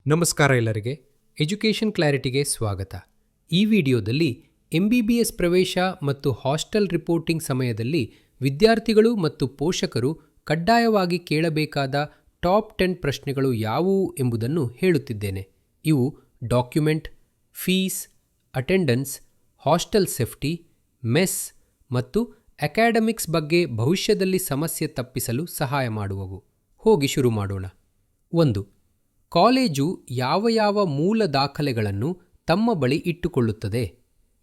ನಮಸ್ಕಾರ ಎಲ್ಲರಿಗೆ. ಎಜುಕೇಷನ್ ಕ್ಲಾರಿಟಿಗೆ ಸ್ವಾಗತ. ಈ ವಿಡಿಯೋದಲ್ಲಿ MBBS ಪ್ರವೇಶ ಮತ್ತು ಹಾಸ್ಟೆಲ್ ರಿಪೋರ್ಟಿಂಗ್ ಸಮಯದಲ್ಲಿ ವಿದ್ಯಾರ್ಥಿಗಳು ಮತ್ತು ಪೋಷಕರು ಕಡ್ಡಾಯವಾಗಿ ಕೇಳಬೇಕಾದ ಟಾಪ್ 10 ಪ್ರಶ್ನೆಗಳು ಯಾವುವು ಎಂಬುದನ್ನು ಹೇಳುತ್ತಿದ್ದೇನೆ. ಇವು document, fees, attendance, hostel safety, mess ಮತ್ತು ಅಕಾಡೆಮಿಕ್ಸ್ ಬಗ್ಗೆ ಭವಿಷ್ಯದಲ್ಲಿ ಸಮಸ್ಯೆ ತಪ್ಪಿಸಲು ಸಹಾಯ ಮಾಡುವವು. ಹೋಗಿ ಶುರು ಮಾಡೋಣ. 1. ಕಾಲೇಜು ಯಾವ ಮೂಲ ದಾಖಲೆಗಳನ್ನು ತಮ್ಮ ಬಳಿ ಇಟ್ಟುಕೊಳ್ಳುತ್ತದೆ?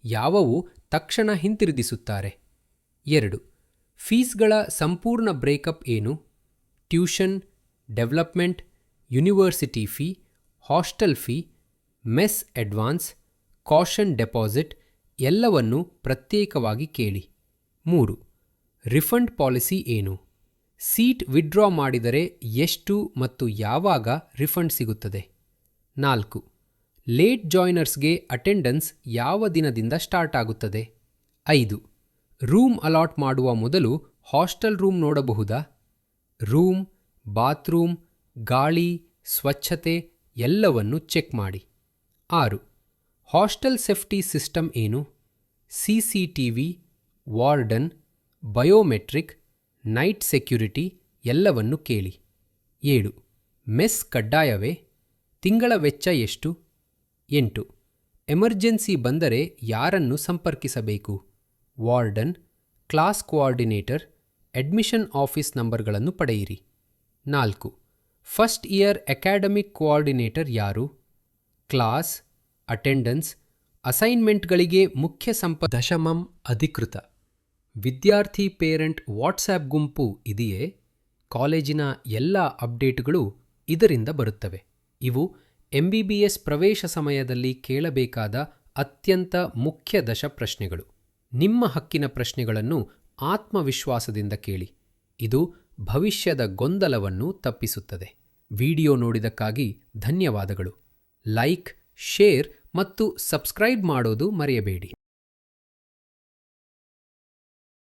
ಯಾವುವು ತಕ್ಷಣ ಹಿಂತಿರುಗಿಸುತ್ತಾರೆ? 2. ಫೀಸ್ಗಳ ಸಂಪೂರ್ಣ ಬ್ರೇಕಪ್ ಏನು? Tuition, development, university fee, hostel fee, mess advance, caution deposit ಎಲ್ಲವನ್ನೂ ಪ್ರತ್ಯೇಕವಾಗಿ ಕೇಳಿ. 3. ರಿಫಂಡ್ ಪಾಲಿಸಿ ಏನು? ಸೀಟ್ ವಿಡ್ರಾ ಮಾಡಿದರೆ ಎಷ್ಟು ಮತ್ತು ಯಾವಾಗ ರಿಫಂಡ್ ಸಿಗುತ್ತದೆ? 4. ಲೇಟ್ ಜಾಯ್ನರ್ಸ್ಗೆ ಅಟೆಂಡೆನ್ಸ್ ಯಾವ ದಿನದಿಂದ ಸ್ಟಾರ್ಟ್ ಆಗುತ್ತದೆ? 5. ರೂಮ್ ಅಲಾಟ್ ಮಾಡುವ ಮೊದಲು ಹಾಸ್ಟೆಲ್ ರೂಮ್ ನೋಡಬಹುದಾ? ರೂಮ್, ಬಾತ್ರೂಮ್, ಗಾಳಿ, ಸ್ವಚ್ಛತೆ ಎಲ್ಲವನ್ನು ಚೆಕ್ ಮಾಡಿ. 6. ಹಾಸ್ಟೆಲ್ ಸೇಫ್ಟಿ ಸಿಸ್ಟಮ್ ಏನು? CCTV, warden, biometric, night security ಎಲ್ಲವನ್ನು ಕೇಳಿ. 7. ಮೆಸ್ ಕಡ್ಡಾಯವೇ? ತಿಂಗಳ ವೆಚ್ಚ ಎಷ್ಟು? 8. ಎಮರ್ಜೆನ್ಸಿ ಬಂದರೆ ಯಾರನ್ನು ಸಂಪರ್ಕಿಸಬೇಕು? Warden, class coordinator, admission office ನಂಬರ್ಗಳನ್ನು ಪಡೆಯಿರಿ. 4. ಫಸ್ಟ್ ಇಯರ್ ಅಕಾಡೆಮಿಕ್ ಕೋಆರ್ಡಿನೇಟರ್ ಯಾರು? ಕ್ಲಾಸ್, ಅಟೆಂಡೆನ್ಸ್, ಅಸೈನ್ಮೆಂಟ್ಗಳಿಗೆ ಮುಖ್ಯ ದಶಮಂ ಅಧಿಕೃತ ವಿದ್ಯಾರ್ಥಿ ಪೇರೆಂಟ್ ವಾಟ್ಸ್ಆ್ಯಪ್ ಗುಂಪು ಇದೆಯೇ? ಕಾಲೇಜಿನ ಎಲ್ಲ ಅಪ್ಡೇಟ್ಗಳು ಇದರಿಂದ ಬರುತ್ತವೆ. ಇವು MBBS ಪ್ರವೇಶ ಸಮಯದಲ್ಲಿ ಕೇಳಬೇಕಾದ ಅತ್ಯಂತ ಮುಖ್ಯ ಪ್ರಶ್ನೆಗಳು. ನಿಮ್ಮ ಹಕ್ಕಿನ ಪ್ರಶ್ನೆಗಳನ್ನು ಆತ್ಮವಿಶ್ವಾಸದಿಂದ ಕೇಳಿ. ಇದು ಭವಿಷ್ಯದ ಗೊಂದಲವನ್ನು ತಪ್ಪಿಸುತ್ತದೆ. ವಿಡಿಯೋ ನೋಡಿದಕ್ಕಾಗಿ ಧನ್ಯವಾದಗಳು. ಲೈಕ್, ಶೇರ್ ಮತ್ತು ಸಬ್ಸ್ಕ್ರೈಬ್ ಮಾಡೋದು ಮರೆಯಬೇಡಿ.